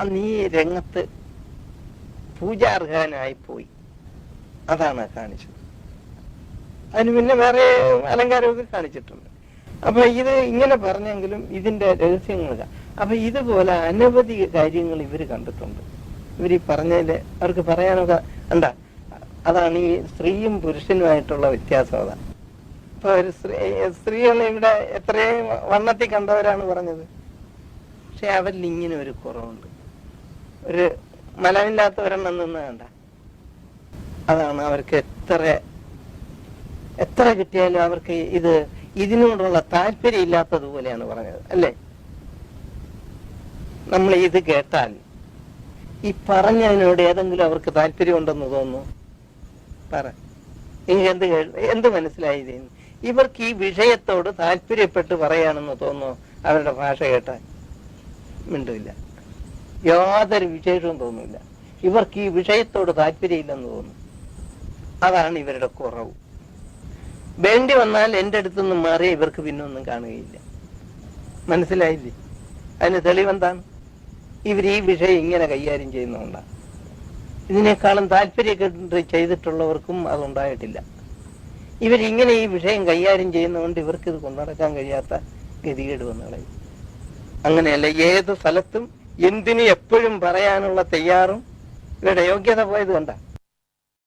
അന്ന് ഈ രംഗത്ത് പൂജാർഹനായിപ്പോയി. അതാണ് കാണിച്ചത്. അതിന് പിന്നെ വേറെ അലങ്കാരമൊക്കെ കാണിച്ചിട്ടുണ്ട്. അപ്പൊ ഇത് ഇങ്ങനെ പറഞ്ഞെങ്കിലും ഇതിന്റെ രഹസ്യങ്ങൾ. അപ്പൊ ഇതുപോലെ അനവധി കാര്യങ്ങൾ ഇവര് കണ്ടിട്ടുണ്ട്. ഇവർ ഈ പറഞ്ഞതില് അവർക്ക് പറയാനൊക്കെ എന്താ, അതാണ് ഈ സ്ത്രീയും പുരുഷനുമായിട്ടുള്ള വ്യത്യാസം. അതാണ് ഇപ്പൊ ഒരു സ്ത്രീകൾ ഇവിടെ എത്രയും വണ്ണത്തിൽ കണ്ടവരാണ് പറഞ്ഞത്. പക്ഷെ അവരിൽ ഇങ്ങനെ ഒരു കുറവുണ്ട്, ഒരു മലമില്ലാത്തവരെണ്ണം നിന്ന് കണ്ട. അതാണ് അവർക്ക് എത്ര കിട്ടിയാലും അവർക്ക് ഇതിനോടുള്ള താല്പര്യം ഇല്ലാത്തതുപോലെയാണ് പറഞ്ഞത്, അല്ലേ? നമ്മൾ ഇത് കേട്ടാൽ ഈ പറഞ്ഞതിനോട് ഏതെങ്കിലും അവർക്ക് താല്പര്യം ഉണ്ടെന്ന് തോന്നുന്നു? പറ, എന്ത് മനസ്സിലായി? ഇവർക്ക് ഈ വിഷയത്തോട് താല്പര്യപ്പെട്ട് പറയാണെന്ന് തോന്നുന്നു? അവരുടെ ഭാഷ കേട്ടാൽ മിണ്ടില്ല, യാതൊരു വിശേഷവും തോന്നില്ല. ഇവർക്ക് ഈ വിഷയത്തോട് താല്പര്യമില്ലെന്ന് തോന്നുന്നു. അതാണ് ഇവരുടെ കുറവ്. വേണ്ടി വന്നാൽ എൻ്റെ അടുത്തുനിന്ന് മാറിയ ഇവർക്ക് പിന്നൊന്നും കാണുകയില്ല. മനസ്സിലായില്ലേ? അതിന് തെളിവെന്താണ്? ഇവർ ഈ വിഷയം ഇങ്ങനെ കൈകാര്യം ചെയ്യുന്നതുകൊണ്ടാണ്. ഇതിനേക്കാളും താല്പര്യം ചെയ്തിട്ടുള്ളവർക്കും അതുണ്ടായിട്ടില്ല. ഇവരിങ്ങനെ ഈ വിഷയം കൈകാര്യം ചെയ്യുന്നതുകൊണ്ട് ഇവർക്ക് ഇത് കൊണ്ടുനടക്കാൻ കഴിയാത്ത ഗതികേട് വന്നുകളയും. അങ്ങനെയല്ല, ഏത് സ്ഥലത്തും എന്തിനും എപ്പോഴും പറയാനുള്ള തയ്യാറും ഇവരുടെ യോഗ്യത പോയത് കൊണ്ടാണ്.